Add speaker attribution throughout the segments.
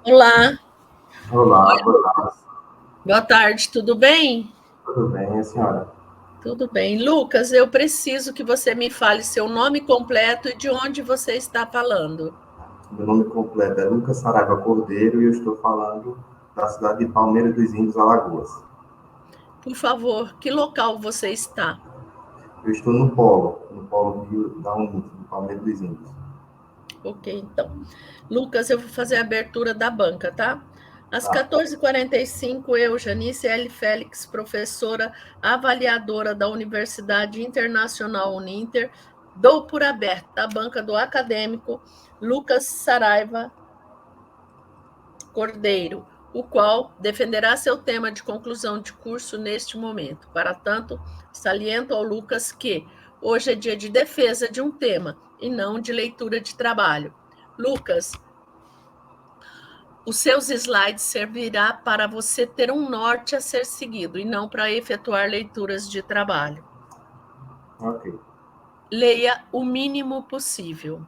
Speaker 1: Olá,
Speaker 2: Olá, boa tarde.
Speaker 1: boa tarde, tudo bem?
Speaker 2: Tudo bem, a senhora?
Speaker 1: Tudo bem. Lucas, eu preciso que você me fale seu nome completo e de onde você está falando.
Speaker 2: Meu nome completo é Lucas Saraiva Cordeiro e eu estou falando da cidade de Palmeira dos Índios, Alagoas.
Speaker 1: Por favor, que local você está?
Speaker 2: Eu estou no polo da UNIT, de Palmeira dos Índios.
Speaker 1: Ok, então. Lucas, eu vou fazer a abertura da banca, tá? Às
Speaker 2: Tá,
Speaker 1: 14h45, eu, Janice L. Félix, professora avaliadora da Universidade Internacional Uninter, dou por aberta a banca do acadêmico Lucas Saraiva Cordeiro, o qual defenderá seu tema de conclusão de curso neste momento. Para tanto, saliento ao Lucas que hoje é dia de defesa de um tema e não de leitura de trabalho. Lucas, os seus slides servirá para você ter um norte a ser seguido e não para efetuar leituras de trabalho.
Speaker 2: ok.
Speaker 1: Leia o mínimo possível.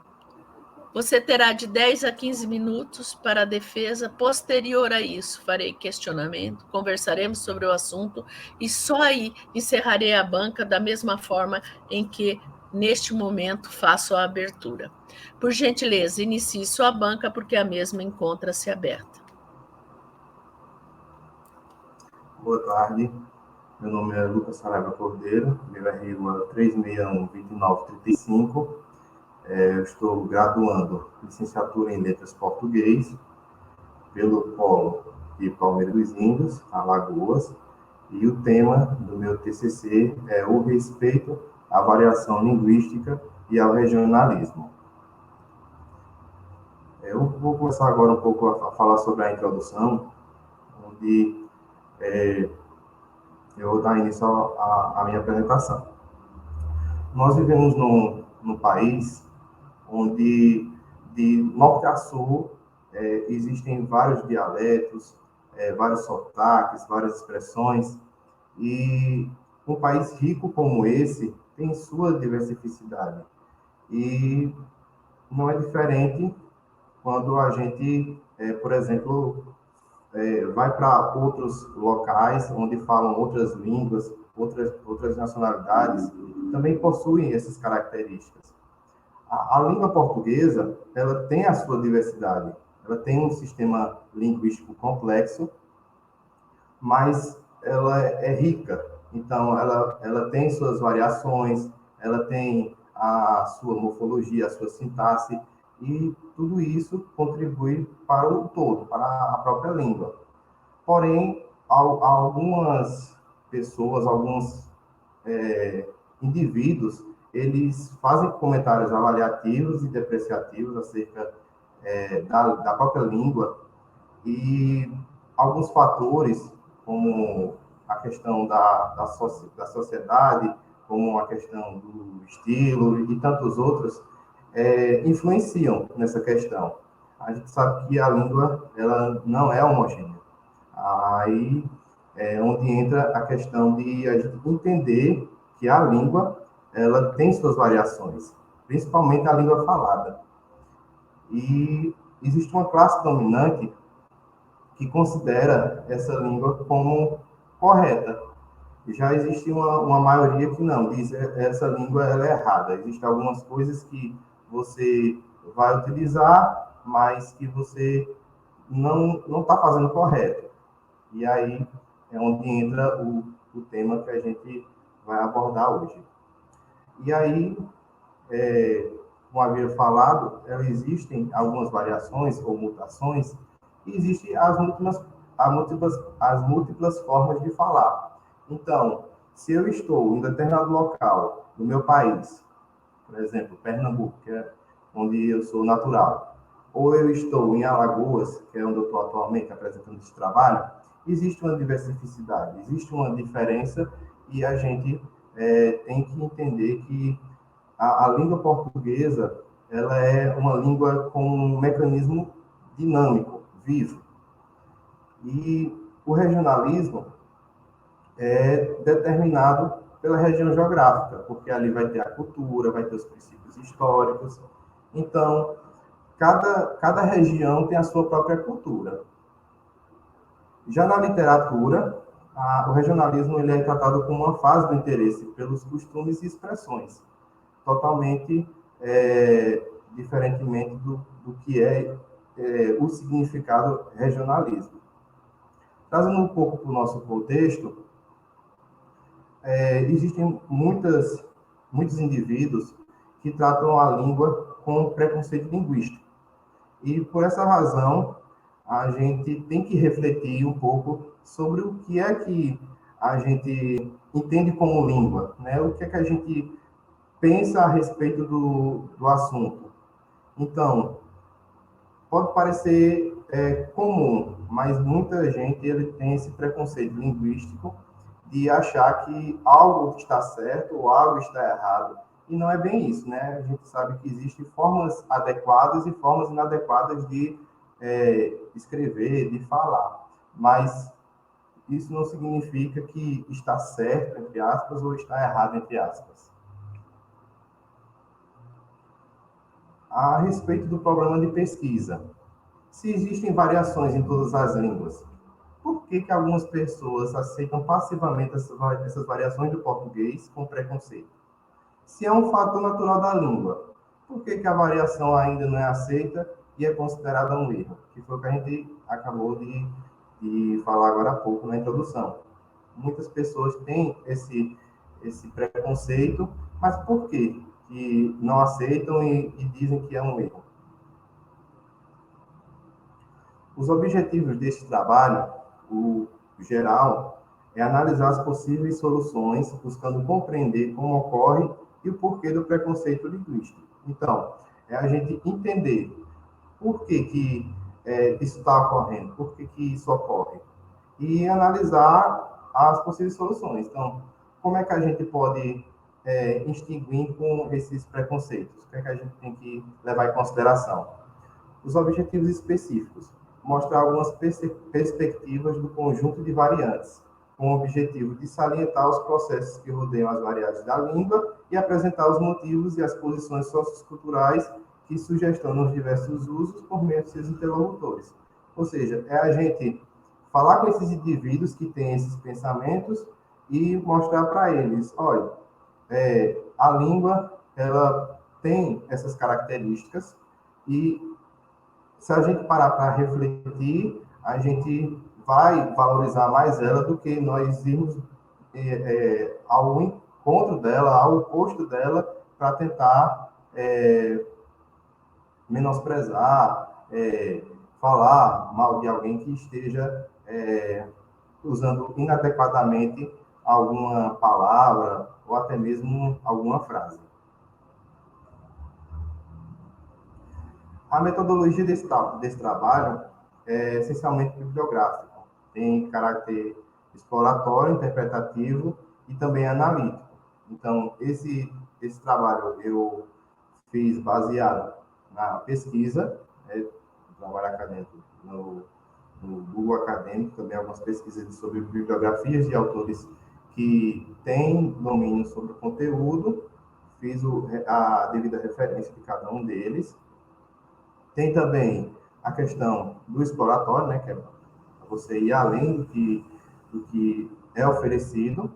Speaker 1: Você terá de 10 a 15 minutos para a defesa. Posterior a isso, farei questionamento, conversaremos sobre o assunto e só aí encerrarei a banca da mesma forma em que, neste momento, faço a abertura. Por gentileza, inicie sua banca, porque a mesma encontra-se aberta.
Speaker 2: Boa tarde, meu nome é Lucas Saraiva Cordeiro, meu RU é 361-2935. Eu estou graduando licenciatura em Letras Português pelo Polo de Palmeira dos Índios, Alagoas, e o tema do meu TCC é o respeito à variação linguística e ao regionalismo. Eu vou começar agora um pouco a falar sobre a introdução, onde eu vou dar início à minha apresentação. Nós vivemos num país onde, de norte a sul, existem vários dialetos, vários sotaques, várias expressões, e um país rico como esse tem sua diversidade. E não é diferente quando a gente, por exemplo, vai para outros locais onde falam outras línguas, outras nacionalidades, também possuem essas características. A língua portuguesa, ela tem a sua diversidade, ela tem um sistema linguístico complexo, mas ela é rica. Então, ela tem suas variações, ela tem a sua morfologia, a sua sintaxe, e tudo isso contribui para o todo, para a própria língua. Porém, algumas pessoas, alguns indivíduos, eles fazem comentários avaliativos e depreciativos acerca da própria língua, e alguns fatores, como a questão da sociedade, como a questão do estilo e tantos outros, influenciam nessa questão. A gente sabe que a língua ela não é homogênea. Aí é onde entra a questão de a gente entender que a língua ela tem suas variações, principalmente a língua falada. E existe uma classe dominante que considera essa língua como correta. Já existe uma maioria que não, diz que essa língua ela é errada. Existem algumas coisas que você vai utilizar, mas que você não está fazendo correto. E aí é onde entra o tema que a gente vai abordar hoje. E aí, como havia falado, existem algumas variações ou mutações, e existem as múltiplas formas de falar. Então, se eu estou em determinado local do meu país, por exemplo, Pernambuco, que é onde eu sou natural, ou eu estou em Alagoas, que é onde eu estou atualmente apresentando esse trabalho, existe uma diversidade, existe uma diferença, e a gente tem que entender que a língua portuguesa ela é uma língua com um mecanismo dinâmico, vivo. E o regionalismo é determinado pela região geográfica, porque ali vai ter a cultura, vai ter os princípios históricos. Então, cada região tem a sua própria cultura. Já na literatura, o regionalismo ele é tratado como uma fase do interesse pelos costumes e expressões, totalmente diferentemente do que o significado regionalismo. Trazendo um pouco para o nosso contexto, existem muitos indivíduos que tratam a língua com preconceito linguístico. E, por essa razão, a gente tem que refletir um pouco sobre o que é que a gente entende como língua, né? O que é que a gente pensa a respeito do assunto. Então, pode parecer comum, mas muita gente ele tem esse preconceito linguístico de achar que algo está certo ou algo está errado. E não é bem isso, né? A gente sabe que existem formas adequadas e formas inadequadas de escrever, de falar. Mas isso não significa que está certo, entre aspas, ou está errado, entre aspas. A respeito do problema de pesquisa, se existem variações em todas as línguas, por que algumas pessoas aceitam passivamente essas variações do português com preconceito? Se é um fator natural da língua, por que a variação ainda não é aceita e é considerada um erro? Que foi o que a gente acabou de falar agora há pouco na introdução. Muitas pessoas têm esse preconceito, mas por quê? Que não aceitam e dizem que é um erro. Os objetivos deste trabalho, o geral, é analisar as possíveis soluções, buscando compreender como ocorre e o porquê do preconceito linguístico. Então, é a gente entender por que isso está ocorrendo, por que isso ocorre, e analisar as possíveis soluções. Então, como é que a gente pode extinguir com esses preconceitos? O que é que a gente tem que levar em consideração? Os objetivos específicos. Mostrar algumas perspectivas do conjunto de variantes, com o objetivo de salientar os processos que rodeiam as variedades da língua e apresentar os motivos e as posições socioculturais que sugestionam os diversos usos por meio de seus interlocutores. Ou seja, é a gente falar com esses indivíduos que têm esses pensamentos e mostrar para eles, olha, a língua, ela tem essas características e se a gente parar para refletir, a gente vai valorizar mais ela do que nós irmos ao encontro dela, ao oposto dela, para tentar menosprezar, falar mal de alguém que esteja usando inadequadamente alguma palavra ou até mesmo alguma frase. A metodologia desse trabalho é essencialmente bibliográfica. Tem caráter exploratório, interpretativo e também analítico. Então, esse trabalho eu fiz baseado na pesquisa, trabalho acadêmico no Google Acadêmico, também algumas pesquisas sobre bibliografias de autores que têm domínio sobre o conteúdo, fiz a devida referência de cada um deles. Tem também a questão do exploratório, né, que é você ir além do que é oferecido,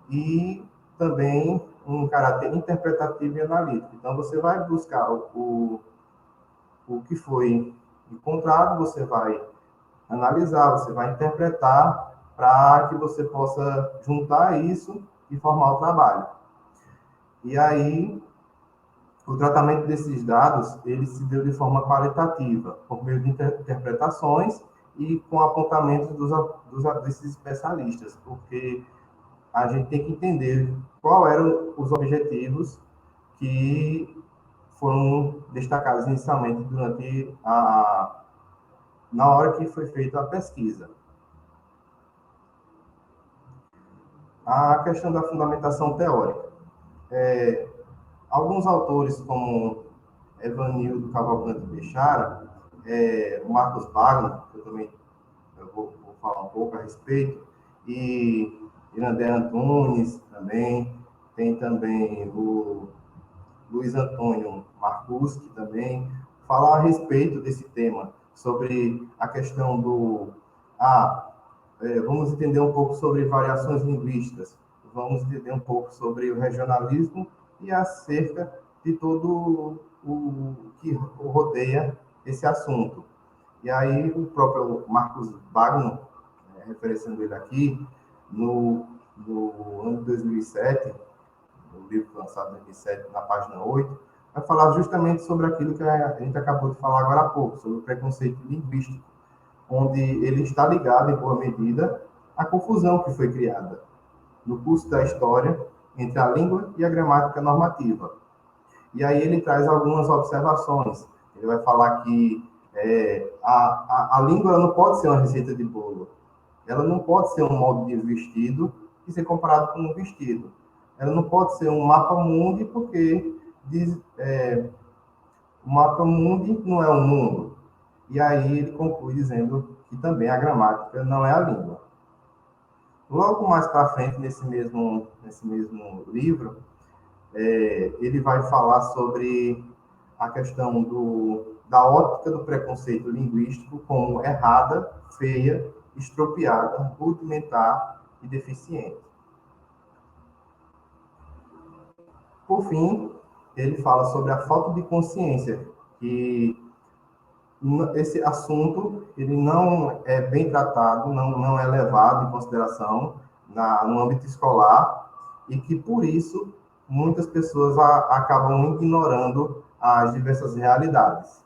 Speaker 2: e também um caráter interpretativo e analítico. Então, você vai buscar o que foi encontrado, você vai analisar, você vai interpretar para que você possa juntar isso e formar o trabalho. E aí, o tratamento desses dados, ele se deu de forma qualitativa, por meio de interpretações e com apontamentos desses especialistas, porque a gente tem que entender qual eram os objetivos que foram destacados inicialmente na hora que foi feita a pesquisa. A questão da fundamentação teórica. Alguns autores, como Evanildo Cavalcante Bechara, o Marcos Wagner, que eu também vou falar um pouco a respeito, e Irandé Antunes também, tem também o Luiz Antônio Marcuschi também, falar a respeito desse tema, sobre a questão do... vamos entender um pouco sobre variações linguísticas, vamos entender um pouco sobre o regionalismo e acerca de todo o que rodeia esse assunto. E aí o próprio Marcos Wagner, referenciando ele aqui, no ano de 2007, no livro lançado em 2007, na página 8, vai falar justamente sobre aquilo que a gente acabou de falar agora há pouco, sobre o preconceito linguístico, onde ele está ligado, em boa medida, à confusão que foi criada no curso da história entre a língua e a gramática normativa. E aí ele traz algumas observações. Ele vai falar que a língua ela não pode ser uma receita de bolo. Ela não pode ser um molde de vestido e ser comparado com um vestido. Ela não pode ser um mapa mundi, porque o mapa mundi não é um mundo. E aí ele conclui dizendo que também a gramática não é a língua. Logo mais para frente, nesse mesmo livro, ele vai falar sobre a questão da ótica do preconceito linguístico como errada, feia, estropiada, rudimentar e deficiente. Por fim, ele fala sobre a falta de consciência, que esse assunto ele não é bem tratado, não é levado em consideração no âmbito escolar, e que, por isso, muitas pessoas acabam ignorando as diversas realidades.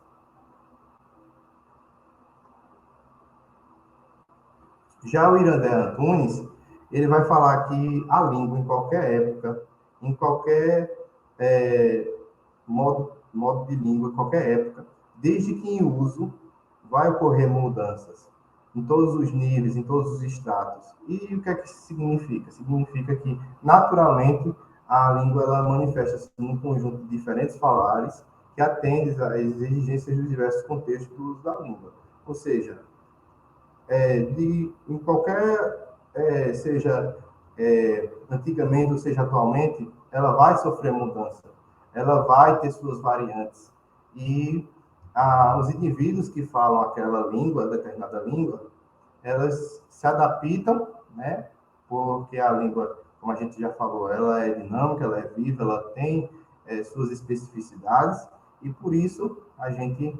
Speaker 2: Já o Irandé Antunes, ele vai falar que a língua, em qualquer época, em qualquer modo de língua, em qualquer época, desde que em uso, vai ocorrer mudanças em todos os níveis, em todos os estratos. E o que é que isso significa? Significa que, naturalmente, a língua ela manifesta-se num conjunto de diferentes falares que atendem às exigências dos diversos contextos do uso da língua. Ou seja, em qualquer, seja antigamente ou seja atualmente, ela vai sofrer mudança, ela vai ter suas variantes. E os indivíduos que falam aquela língua, determinada língua, elas se adaptam, né? Porque a língua, como a gente já falou, ela é dinâmica, ela é viva, ela tem suas especificidades, e por isso a gente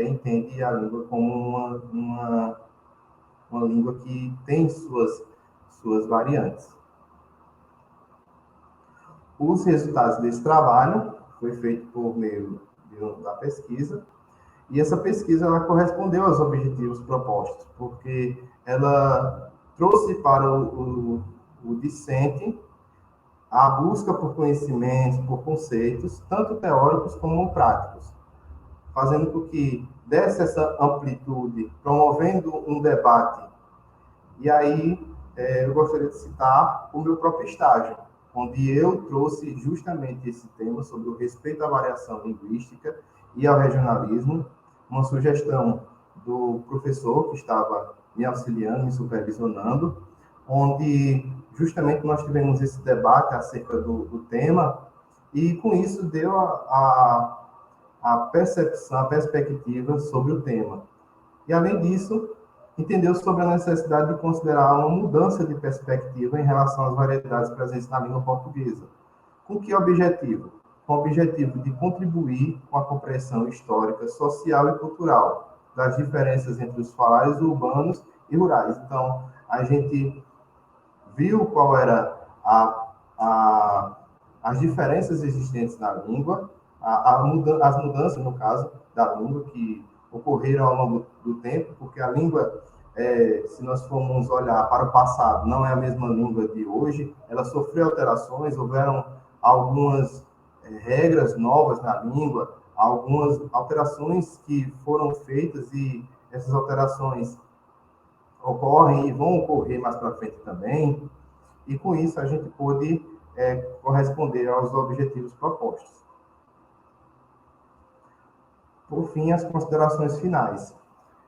Speaker 2: entende a língua como uma língua que tem suas variantes. Os resultados desse trabalho foi feito por meio da pesquisa, e essa pesquisa ela correspondeu aos objetivos propostos, porque ela trouxe para o discente a busca por conhecimentos, por conceitos, tanto teóricos como práticos, fazendo com que desse essa amplitude, promovendo um debate. E aí eu gostaria de citar o meu próprio estágio, onde eu trouxe justamente esse tema sobre o respeito à variação linguística e ao regionalismo, uma sugestão do professor que estava me auxiliando, me supervisionando, onde justamente nós tivemos esse debate acerca do tema, e com isso deu a percepção, a perspectiva sobre o tema. E, além disso, entendeu sobre a necessidade de considerar uma mudança de perspectiva em relação às variedades presentes na língua portuguesa. Com que objetivo? Com o objetivo de contribuir com a compreensão histórica, social e cultural das diferenças entre os falares urbanos e rurais. Então, a gente viu qual era as diferenças existentes na língua, as mudanças, no caso, da língua, que ocorreram ao longo do tempo, porque a língua, se nós formos olhar para o passado, não é a mesma língua de hoje, ela sofreu alterações, houveram algumas regras novas na língua, algumas alterações que foram feitas, e essas alterações ocorrem e vão ocorrer mais para frente também, e com isso a gente pôde corresponder aos objetivos propostos. Por fim, as considerações finais.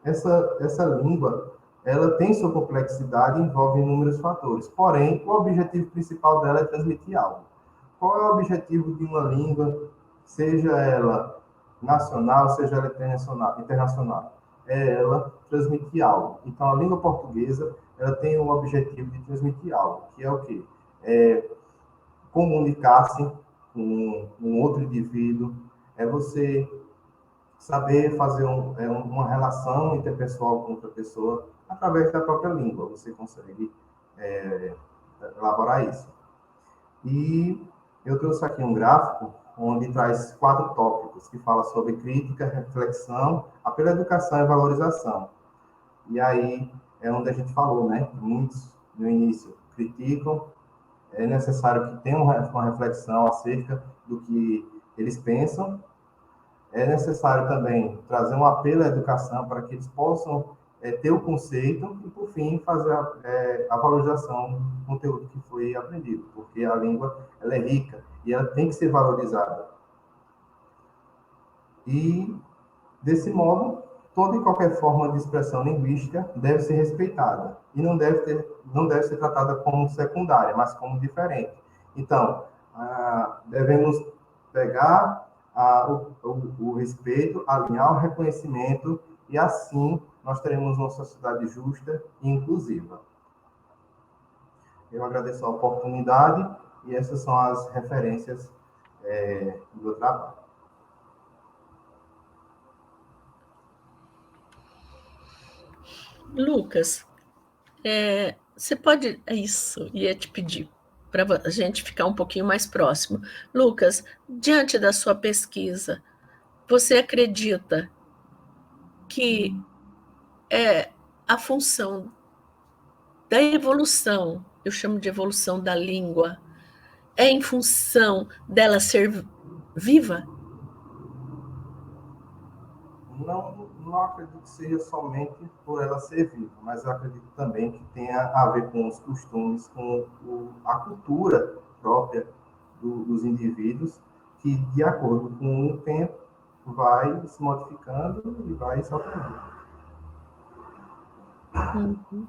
Speaker 2: Essa língua, ela tem sua complexidade e envolve inúmeros fatores, porém, o objetivo principal dela é transmitir algo. Qual é o objetivo de uma língua, seja ela nacional, seja ela internacional, ela transmitir algo. Então, a língua portuguesa, ela tem o objetivo de transmitir algo, que é o quê? Comunicar-se com um outro indivíduo, é você saber fazer uma relação interpessoal com outra pessoa através da própria língua. Você consegue elaborar isso. E eu trouxe aqui um gráfico onde traz 4 tópicos que fala sobre crítica, reflexão, apelo à educação e valorização. E aí é onde a gente falou, né? Muitos no início criticam, é necessário que tenham uma reflexão acerca do que eles pensam. É necessário também trazer um apelo à educação para que eles possam ter o conceito e, por fim, fazer a valorização do conteúdo que foi aprendido, porque a língua ela é rica e ela tem que ser valorizada. E, desse modo, toda e qualquer forma de expressão linguística deve ser respeitada e não deve ser tratada como secundária, mas como diferente. Então, devemos pegar o respeito, alinhar o reconhecimento e, assim, nós teremos uma sociedade justa e inclusiva. Eu agradeço a oportunidade e essas são as referências do meu trabalho.
Speaker 1: Lucas, você pode... Isso, ia te pedir para a gente ficar um pouquinho mais próximo. Lucas, diante da sua pesquisa, você acredita que a função da evolução, eu chamo de evolução da língua, é em função dela ser viva?
Speaker 2: Não acredito que seja somente por ela ser viva, mas eu acredito também que tenha a ver com os costumes, com a cultura própria dos indivíduos, que, de acordo com o tempo, vai se modificando e vai se alterando.
Speaker 1: Uhum.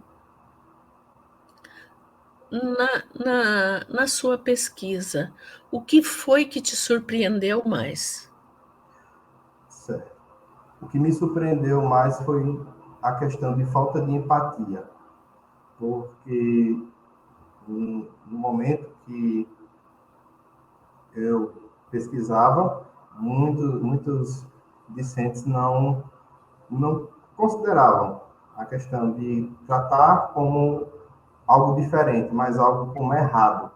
Speaker 1: Na sua pesquisa, o que foi que te surpreendeu mais?
Speaker 2: Certo. O que me surpreendeu mais foi a questão de falta de empatia, porque no momento que eu pesquisava, muitos discentes não consideravam a questão de tratar como algo diferente, mas algo como errado.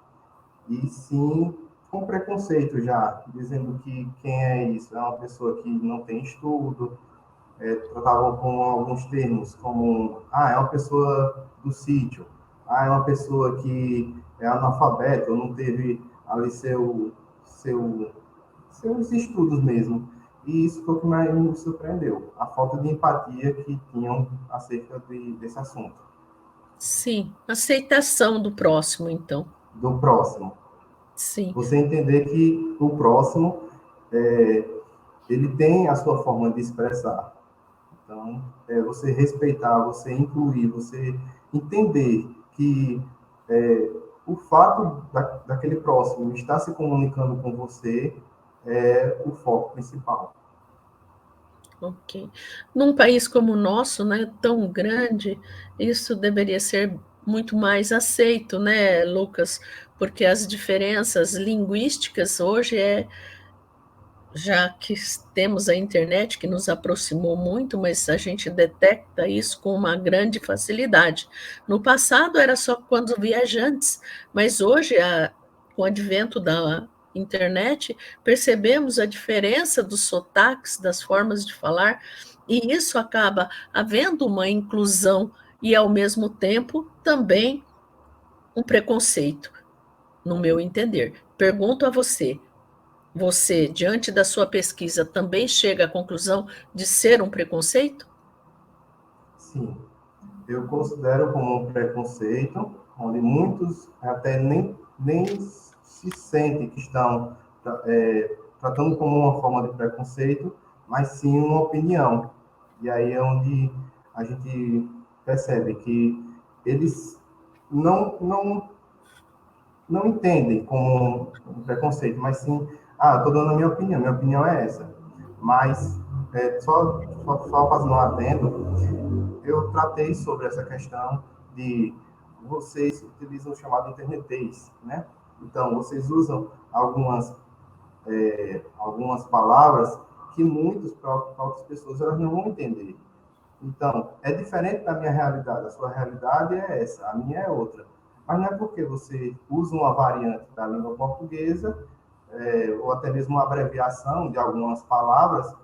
Speaker 2: E sim com preconceito já, dizendo que quem é isso? É uma pessoa que não tem estudo, tratavam com alguns termos, como, é uma pessoa do sítio, é uma pessoa que é analfabeta, ou não teve ali seus estudos mesmo. E isso foi o que mais me surpreendeu, a falta de empatia que tinham acerca desse assunto.
Speaker 1: Sim, aceitação do próximo, então.
Speaker 2: Do próximo.
Speaker 1: Sim.
Speaker 2: Você entender que o próximo, ele tem a sua forma de expressar. Então, você respeitar, você incluir, você entender que o fato daquele próximo estar se comunicando com você é o foco principal.
Speaker 1: Ok. Num país como o nosso, né, tão grande, isso deveria ser muito mais aceito, né, Lucas? Porque as diferenças linguísticas hoje já que temos a internet que nos aproximou muito, mas a gente detecta isso com uma grande facilidade. No passado era só quando viajantes, mas hoje, com o advento da internet, percebemos a diferença dos sotaques, das formas de falar, e isso acaba havendo uma inclusão e, ao mesmo tempo, também um preconceito, no meu entender. Pergunto a você, diante da sua pesquisa, também chega à conclusão de ser um preconceito?
Speaker 2: Sim, eu considero como um preconceito, onde muitos até nem se sentem que estão tratando como uma forma de preconceito, mas sim uma opinião. E aí é onde a gente percebe que eles não entendem como um preconceito, mas sim, estou dando a minha opinião é essa. Mas, só fazendo um adendo, eu tratei sobre essa questão de vocês utilizam o chamado internetês, né? Então, vocês usam algumas palavras que para outras pessoas elas não vão entender. Então, é diferente da minha realidade. A sua realidade é essa, a minha é outra. Mas não é porque você usa uma variante da língua portuguesa, ou até mesmo uma abreviação de algumas palavras,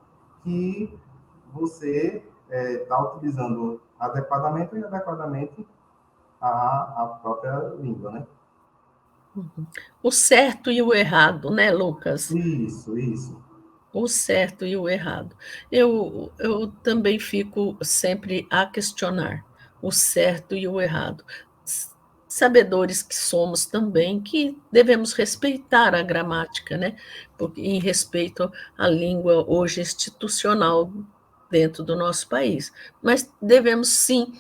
Speaker 2: que você está utilizando adequadamente ou inadequadamente a própria língua, né?
Speaker 1: O certo e o errado, né, Lucas?
Speaker 2: Isso.
Speaker 1: O certo e o errado. Eu também fico sempre a questionar o certo e o errado. Sabedores que somos também, que devemos respeitar a gramática, né? Porque, em respeito à língua hoje institucional dentro do nosso país. Mas devemos sim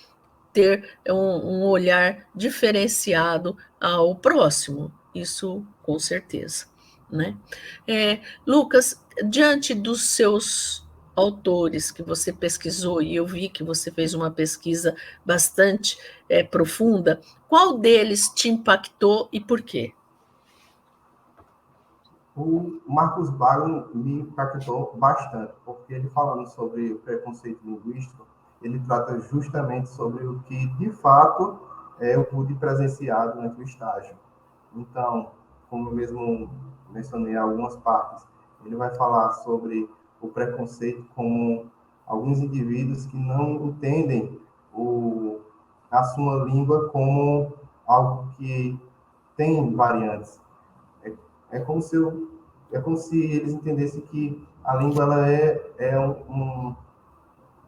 Speaker 1: ter um olhar diferenciado ao próximo, isso com certeza, né? Lucas, diante dos seus autores que você pesquisou, e eu vi que você fez uma pesquisa bastante profunda, qual deles te impactou e por quê?
Speaker 2: O Marcos Bagno me impactou bastante, porque ele falando sobre o preconceito linguístico, ele trata justamente sobre o que, de fato, eu pude presenciar durante o estágio. Então, como eu mesmo mencionei algumas partes, ele vai falar sobre o preconceito como alguns indivíduos que não entendem a sua língua como algo que tem variantes. É como se eles entendessem que a língua ela é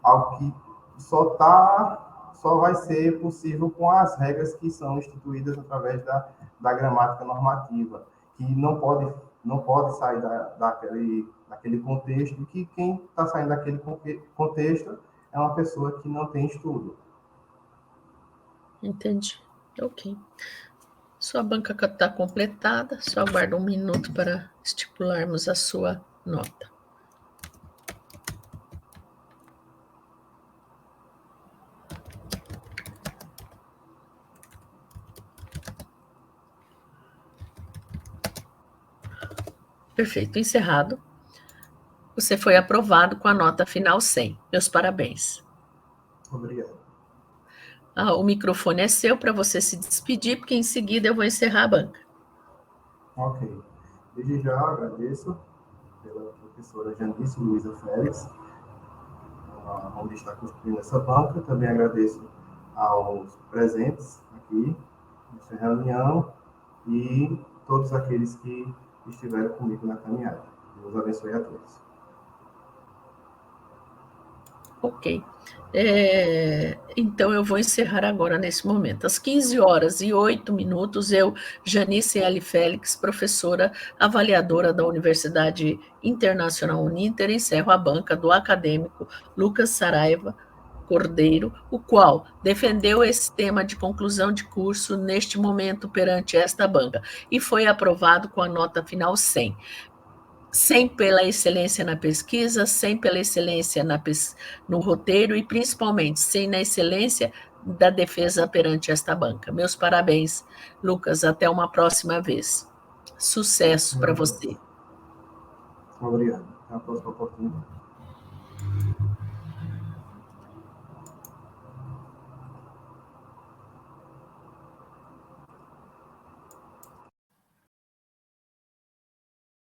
Speaker 2: algo que só vai ser possível com as regras que são instituídas através da gramática normativa, que não pode sair daquele contexto, e que quem está saindo daquele contexto é uma pessoa que não tem estudo.
Speaker 1: Entendi. Ok. Sua banca está completada, só aguarda um minuto para estipularmos a sua nota. Perfeito, encerrado. Você foi aprovado com a nota final 100. Meus parabéns.
Speaker 2: Obrigado.
Speaker 1: O microfone é seu para você se despedir, porque em seguida eu vou encerrar a banca.
Speaker 2: Ok. Desde já agradeço pela professora Janice Luiza Félix, onde está construindo essa banca. Também agradeço aos presentes aqui nessa reunião e todos aqueles que estiveram comigo na caminhada. Deus abençoe a todos.
Speaker 1: Ok. Então eu vou encerrar agora nesse momento. Às 15h08, eu, Janice L. Félix, professora avaliadora da Universidade Internacional Uninter, encerro a banca do acadêmico Lucas Saraiva Cordeiro, o qual defendeu esse tema de conclusão de curso neste momento perante esta banca e foi aprovado com a nota final 100. 100 pela excelência na pesquisa, 100 pela excelência no roteiro e, principalmente, 100 na excelência da defesa perante esta banca. Meus parabéns, Lucas. Até uma próxima vez. Sucesso para você.
Speaker 2: Obrigado. Até a próxima oportunidade.